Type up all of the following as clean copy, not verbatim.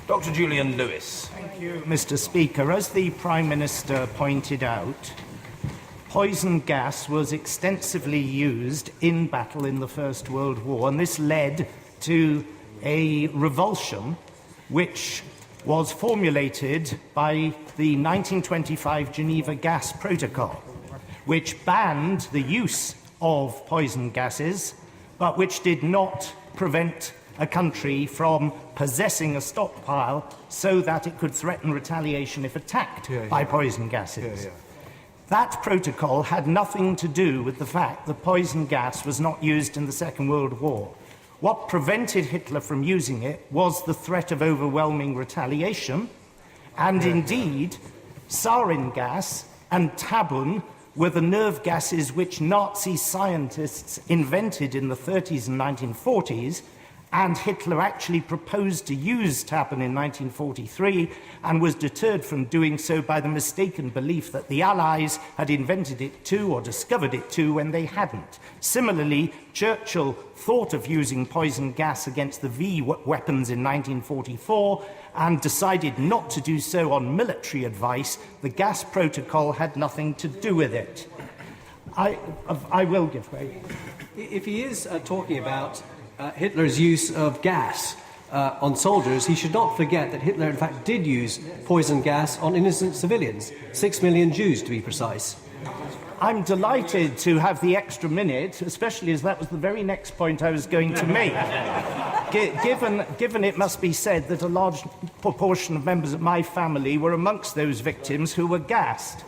Dr. Julian Lewis. Thank you, Mr. Speaker. As the Prime Minister pointed out, poison gas was extensively used in battle in the First World War, and this led to a revulsion which was formulated by the 1925 Geneva Gas Protocol, which banned the use of poison gases, but which did not prevent a country from possessing a stockpile so that it could threaten retaliation if attacked by poison gases. That protocol had nothing to do with the fact that poison gas was not used in the Second World War. What prevented Hitler from using it was the threat of overwhelming retaliation, and indeed, sarin gas and tabun were the nerve gases which Nazi scientists invented in the 30s and 1940s, and Hitler actually proposed to use tabun in 1943 and was deterred from doing so by the mistaken belief that the Allies had invented it too or discovered it too when they hadn't. Similarly, Churchill thought of using poison gas against the V weapons in 1944 and decided not to do so on military advice. The gas protocol had nothing to do with it. I will give way. If he is talking about Hitler's use of gas on soldiers, he should not forget that Hitler, in fact, did use poison gas on innocent civilians, 6 million Jews, to be precise. I'm delighted to have the extra minute, especially as that was the very next point I was going to make. Given it must be said that a large proportion of members of my family were amongst those victims who were gassed.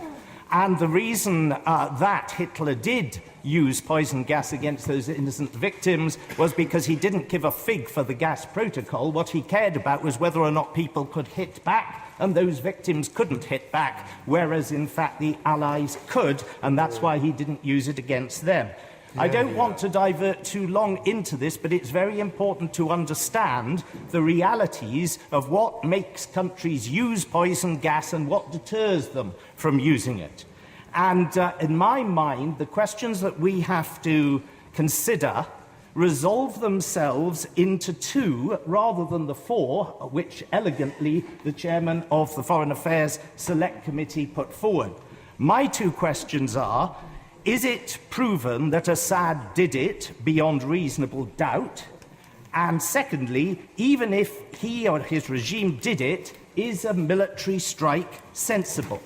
And the reason that Hitler did use poison gas against those innocent victims was because he didn't give a fig for the gas protocol. What he cared about was whether or not people could hit back, and those victims couldn't hit back, whereas in fact the Allies could, and that's why he didn't use it against them. I don't want to divert too long into this, but it's very important to understand the realities of what makes countries use poison gas and what deters them from using it. And in my mind, the questions that we have to consider resolve themselves into two rather than the four, which elegantly the chairman of the Foreign Affairs Select Committee put forward. My two questions are, is it proven that Assad did it beyond reasonable doubt? And secondly, even if he or his regime did it, is a military strike sensible?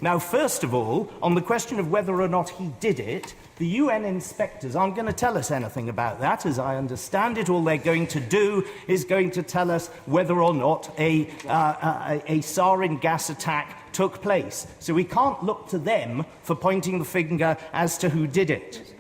Now, first of all, on the question of whether or not he did it, the UN inspectors aren't going to tell us anything about that. As I understand it, all they're going to do is going to tell us whether or not a sarin gas attack took place. So we can't look to them for pointing the finger as to who did it.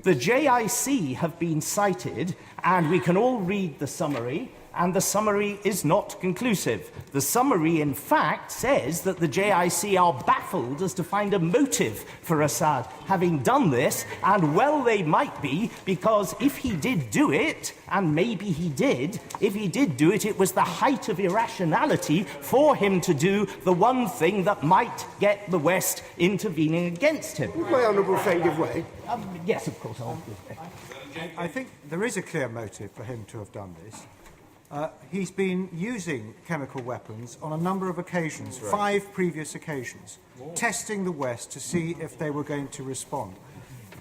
The JIC have been cited, and we can all read the summary, and the summary is not conclusive. The summary, in fact, says that the JIC are baffled as to find a motive for Assad having done this, and well they might be, because if he did do it, and maybe he did, if he did do it, it was the height of irrationality for him to do the one thing that might get the West intervening against him. Would my honourable friend give way? Yes, of course, I'll give way. I think there is a clear motive for him to have done this. He's been using chemical weapons on a number of occasions, 5 previous occasions, testing the West to see if they were going to respond.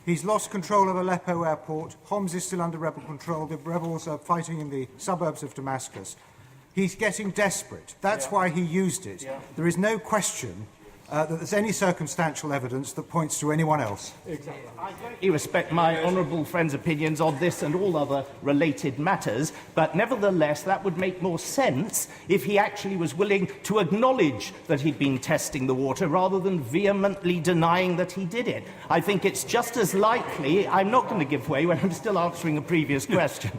He's lost control of Aleppo airport. Homs is still under rebel control. The rebels are fighting in the suburbs of Damascus. He's getting desperate. That's why he used it. There is no question that there's any circumstantial evidence that points to anyone else. Exactly. I greatly respect my honourable friend's opinions on this and all other related matters, but nevertheless that would make more sense if he actually was willing to acknowledge that he'd been testing the water rather than vehemently denying that he did it. I think it's just as likely, I'm not going to give way when I'm still answering a previous question,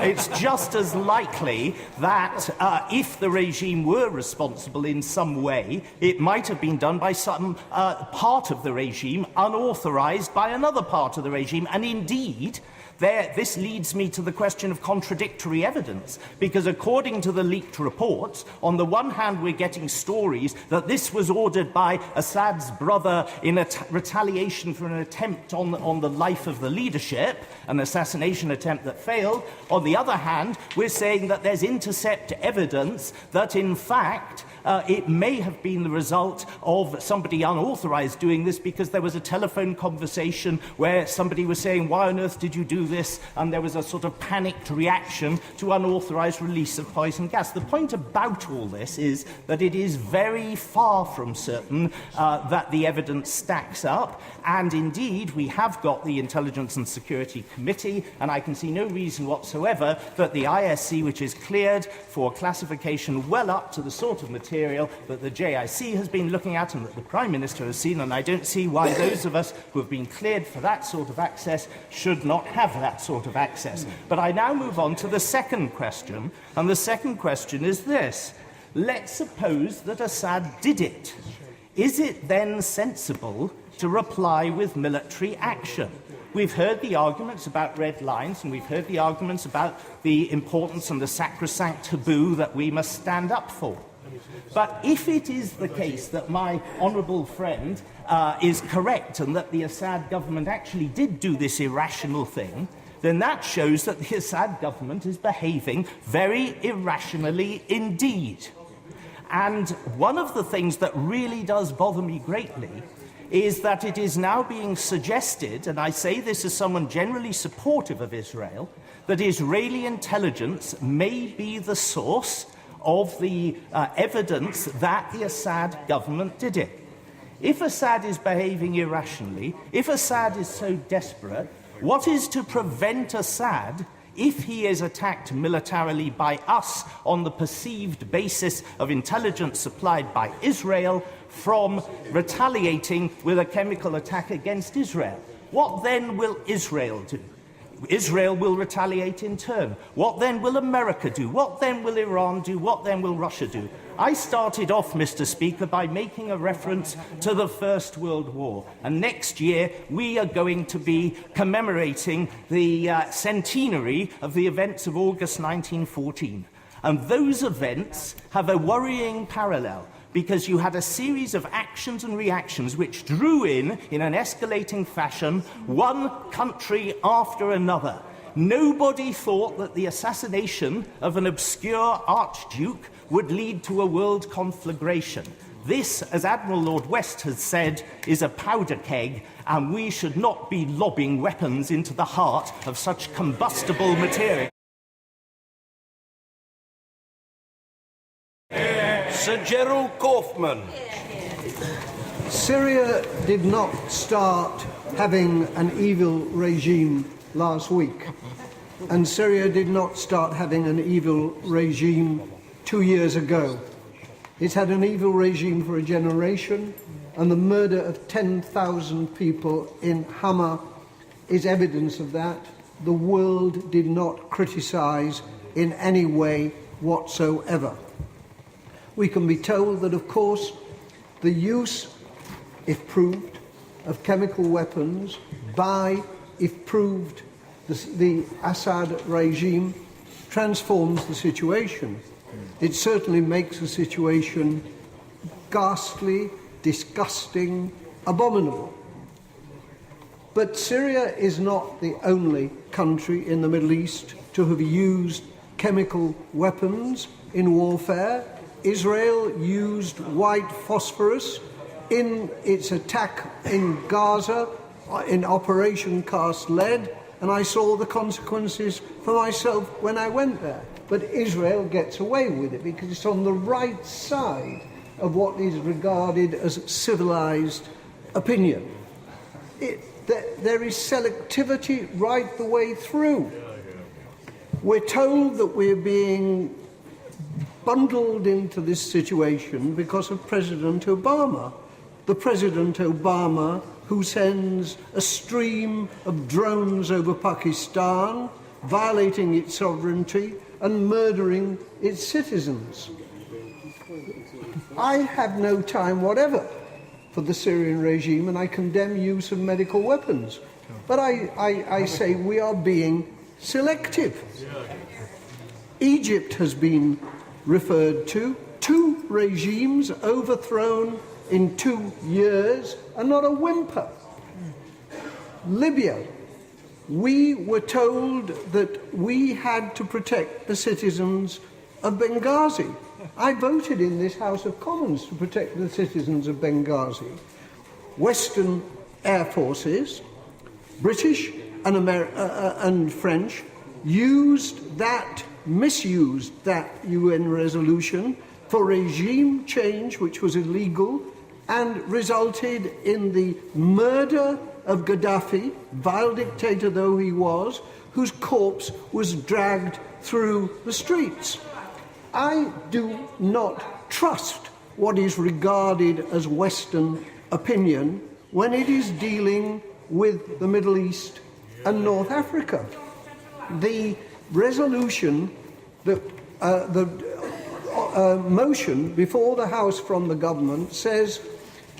it's just as likely that if the regime were responsible in some way, it might have been done done by some part of the regime, unauthorized by another part of the regime. And indeed, this leads me to the question of contradictory evidence, because according to the leaked reports, on the one hand we're getting stories that this was ordered by Assad's brother in retaliation for an attempt on the life of the leadership, an assassination attempt that failed. On the other hand, we're saying that there's intercept evidence that in fact it may have been the result of somebody unauthorized doing this, because there was a telephone conversation where somebody was saying, "Why on earth did you do this?" And there was a sort of panicked reaction to unauthorized release of poison gas. The point about all this is that it is very far from certain that the evidence stacks up, and indeed we have got the Intelligence and Security Committee, and I can see no reason whatsoever that the ISC, which is cleared for classification well up to the sort of material that the JIC has been looking at and that the Prime Minister has seen, and I don't see why those of us who have been cleared for that sort of access should not have that sort of access. But I now move on to the second question, and the second question is this. Let's suppose that Assad did it. Is it then sensible to reply with military action? We've heard the arguments about red lines, and we've heard the arguments about the importance and the sacrosanct taboo that we must stand up for. But if it is the case that my honourable friend is correct and that the Assad government actually did do this irrational thing, then that shows that the Assad government is behaving very irrationally indeed. And one of the things that really does bother me greatly is that it is now being suggested, and I say this as someone generally supportive of Israel, that Israeli intelligence may be the source of the evidence that the Assad government did it. If Assad is behaving irrationally, if Assad is so desperate, what is to prevent Assad, if he is attacked militarily by us on the perceived basis of intelligence supplied by Israel, from retaliating with a chemical attack against Israel? What then will Israel do? Israel will retaliate in turn. What then will America do? What then will Iran do? What then will Russia do? I started off, Mr. Speaker, by making a reference to the First World War. And next year, we are going to be commemorating the centenary of the events of August 1914. And those events have a worrying parallel, because you had a series of actions and reactions which drew in an escalating fashion, one country after another. Nobody thought that the assassination of an obscure archduke would lead to a world conflagration. This, as Admiral Lord West has said, is a powder keg, and we should not be lobbing weapons into the heart of such combustible material. Sir Gerald Kaufman. Syria did not start having an evil regime last week, and Syria did not start having an evil regime 2 years ago. It's had an evil regime for a generation, and the murder of 10,000 people in Hama is evidence of that. The world did not criticise in any way whatsoever. We can be told that, of course, the use, if proved, of chemical weapons by, if proved, the Assad regime transforms the situation. It certainly makes the situation ghastly, disgusting, abominable. But Syria is not the only country in the Middle East to have used chemical weapons in warfare. Israel used white phosphorus in its attack in Gaza, in Operation Cast Lead, and I saw the consequences for myself when I went there. But Israel gets away with it because it's on the right side of what is regarded as civilized opinion. There is selectivity right the way through. We're told that we're being bundled into this situation because of President Obama. The President Obama who sends a stream of drones over Pakistan, violating its sovereignty and murdering its citizens. I have no time whatever for the Syrian regime, and I condemn use of medical weapons. But I say we are being selective. Egypt has been referred to. 2 regimes overthrown in 2 years, and not a whimper. Libya. We were told that we had to protect the citizens of Benghazi. I voted in this House of Commons to protect the citizens of Benghazi. Western air forces, British and French, misused that UN resolution for regime change, which was illegal, and resulted in the murder of Gaddafi, vile dictator though he was, whose corpse was dragged through the streets. I do not trust what is regarded as Western opinion when it is dealing with the Middle East and North Africa. The resolution, the motion before the House from the government says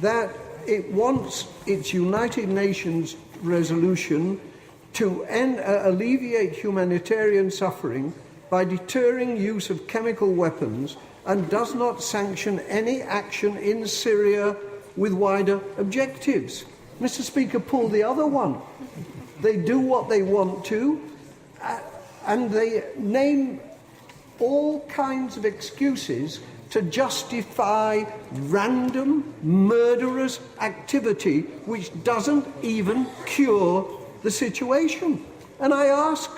that it wants its United Nations resolution to alleviate humanitarian suffering by deterring use of chemical weapons, and does not sanction any action in Syria with wider objectives. Mr. Speaker, pull the other one. They do what they want to, and they name all kinds of excuses to justify random, murderous activity which doesn't even cure the situation. And I ask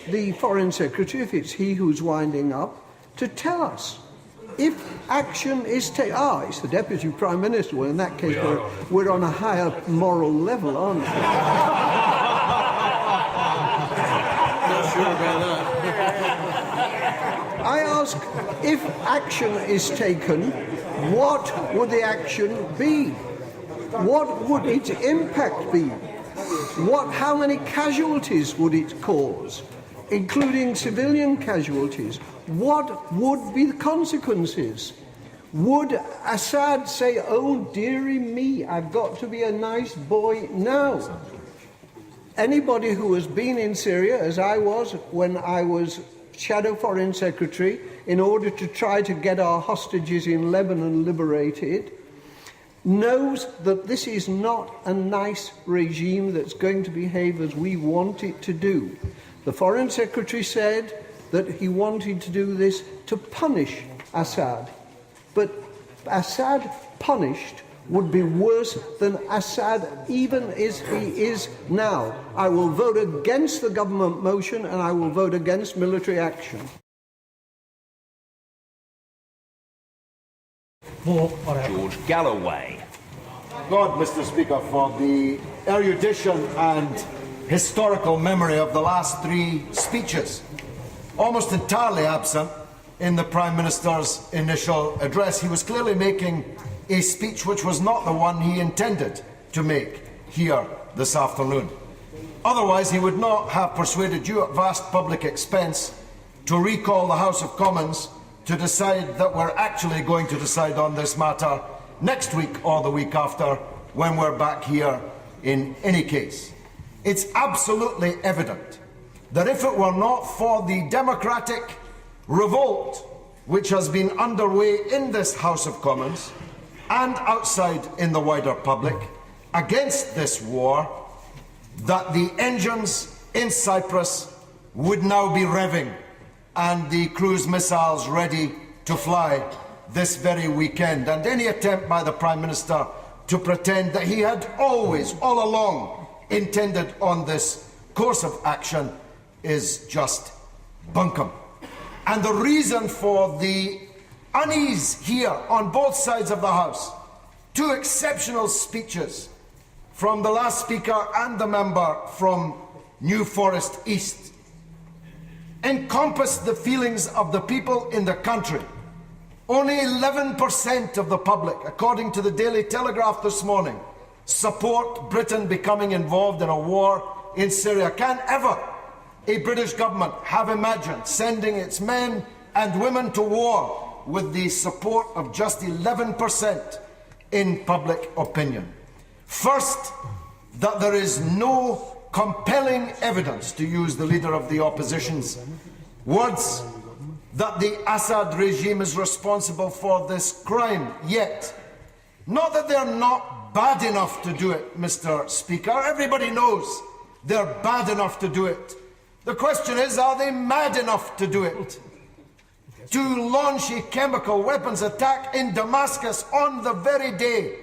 the Foreign Secretary, if it's he who's winding up, to tell us if action is taken. It's the Deputy Prime Minister. Well, in that case, we're on a higher moral level, aren't we? Not sure about that. I ask, if action is taken, what would the action be? What would its impact be? How many casualties would it cause, including civilian casualties? What would be the consequences? Would Assad say, "Oh, dearie me, I've got to be a nice boy now"? Anybody who has been in Syria, as I was when I was Shadow Foreign Secretary, in order to try to get our hostages in Lebanon liberated, knows that this is not a nice regime that's going to behave as we want it to do. The Foreign Secretary said that he wanted to do this to punish Assad. But Assad punished would be worse than Assad even as he is now. I will vote against the government motion, and I will vote against military action. George Galloway. God, Mr. Speaker, for the erudition and historical memory of the last 3 speeches. Almost entirely absent in the Prime Minister's initial address. He was clearly making a speech which was not the one he intended to make here this afternoon. Otherwise, he would not have persuaded you at vast public expense to recall the House of Commons to decide that we're actually going to decide on this matter next week or the week after, when we're back here in any case. It's absolutely evident that if it were not for the democratic revolt which has been underway in this House of Commons and outside in the wider public against this war, that the engines in Cyprus would now be revving and the cruise missiles ready to fly this very weekend. And any attempt by the Prime Minister to pretend that he had always, all along, intended on this course of action is just bunkum. And the reason for the unease here on both sides of the House, 2 exceptional speeches from the last speaker and the member from New Forest East, encompass the feelings of the people in the country. Only 11% of the public, according to the Daily Telegraph this morning, support Britain becoming involved in a war in Syria. Can ever a British government have imagined sending its men and women to war with the support of just 11%? in public opinion. First, that there is no compelling evidence, to use the leader of the opposition's words, that the Assad regime is responsible for this crime yet. Not that they're not bad enough to do it, Mr. Speaker. Everybody knows they're bad enough to do it. The question is, are they mad enough to do it? To launch a chemical weapons attack in Damascus on the very day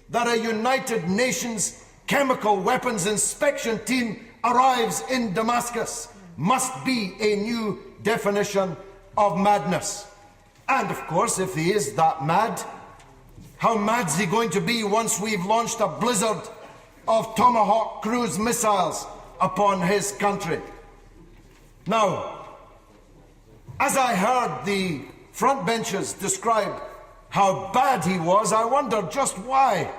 that a United Nations chemical weapons inspection team arrives in Damascus must be a new definition of madness. And of course, if he is that mad, how mad is he going to be once we've launched a blizzard of Tomahawk cruise missiles upon his country? Now, as I heard the front benches describe how bad he was, I wondered just why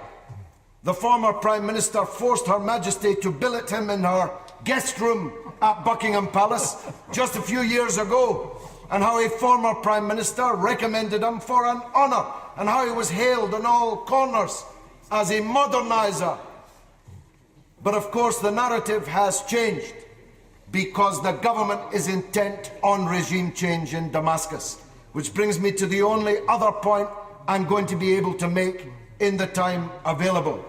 the former Prime Minister forced Her Majesty to billet him in her guest room at Buckingham Palace just a few years ago, and how a former Prime Minister recommended him for an honour, and how he was hailed in all corners as a moderniser. But of course the narrative has changed, because the government is intent on regime change in Damascus. Which brings me to the only other point I'm going to be able to make in the time available.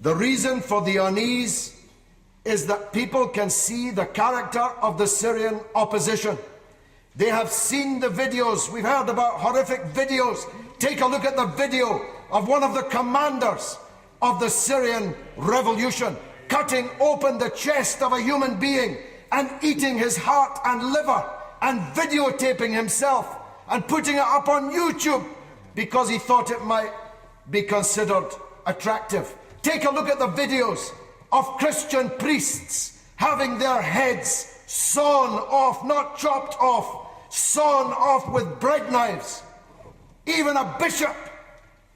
The reason for the unease is that people can see the character of the Syrian opposition. They have seen the videos. We've heard about horrific videos. Take a look at the video of one of the commanders of the Syrian revolution cutting open the chest of a human being and eating his heart and liver and videotaping himself and putting it up on YouTube because he thought it might be considered attractive. Take a look at the videos of Christian priests having their heads sawn off, not chopped off, sawn off with bread knives. Even a bishop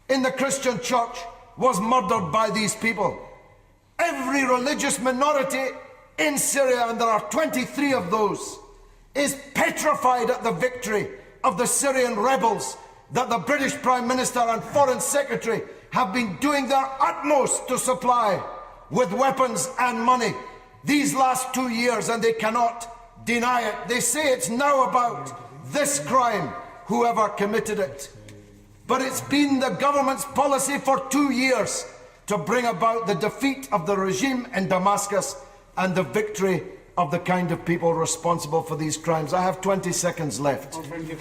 in the Christian church was murdered by these people. Every religious minority in Syria, and there are 23 of those, is petrified at the victory of the Syrian rebels that the British Prime Minister and Foreign Secretary have been doing their utmost to supply with weapons and money these last 2 years, and they cannot deny it. They say it's now about this crime, whoever committed it. But it's been the government's policy for 2 years to bring about the defeat of the regime in Damascus and the victory of the kind of people responsible for these crimes. I have 20 seconds left. Willingly.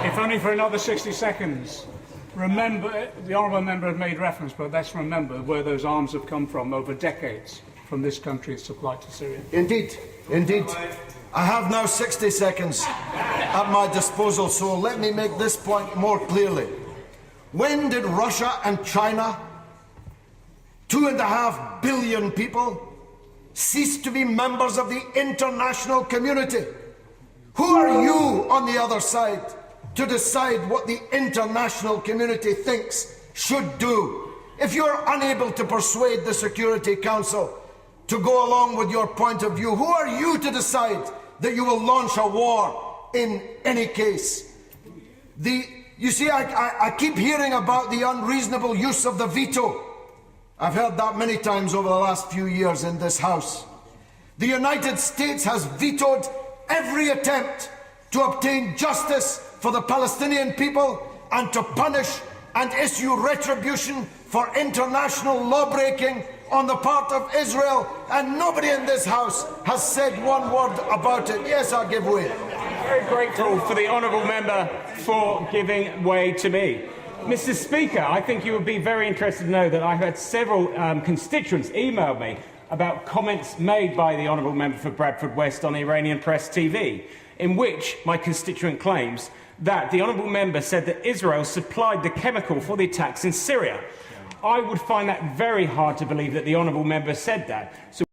If only for another 60 seconds. Remember, the honourable member had made reference, but let's remember where those arms have come from over decades from this country supplied to Syria. Indeed, indeed. I have now 60 seconds at my disposal, so let me make this point more clearly. When did Russia and China, 2.5 billion people, cease to be members of the international community? Who are you on the other side to decide what the international community thinks should do? If you're unable to persuade the Security Council to go along with your point of view, who are you to decide that you will launch a war in any case? You see, I keep hearing about the unreasonable use of the veto. I've heard that many times over the last few years in this House. The United States has vetoed every attempt to obtain justice for the Palestinian people and to punish and issue retribution for international law-breaking on the part of Israel, and nobody in this House has said one word about it. Yes, I'll give way. Very grateful for the honourable member for giving way to me. Mr. Speaker, I think you would be very interested to know that I've had several constituents email me about comments made by the honourable member for Bradford West on Iranian Press TV, in which my constituent claims that the honourable member said that Israel supplied the chemical for the attacks in Syria. I would find that very hard to believe that the honourable member said that. So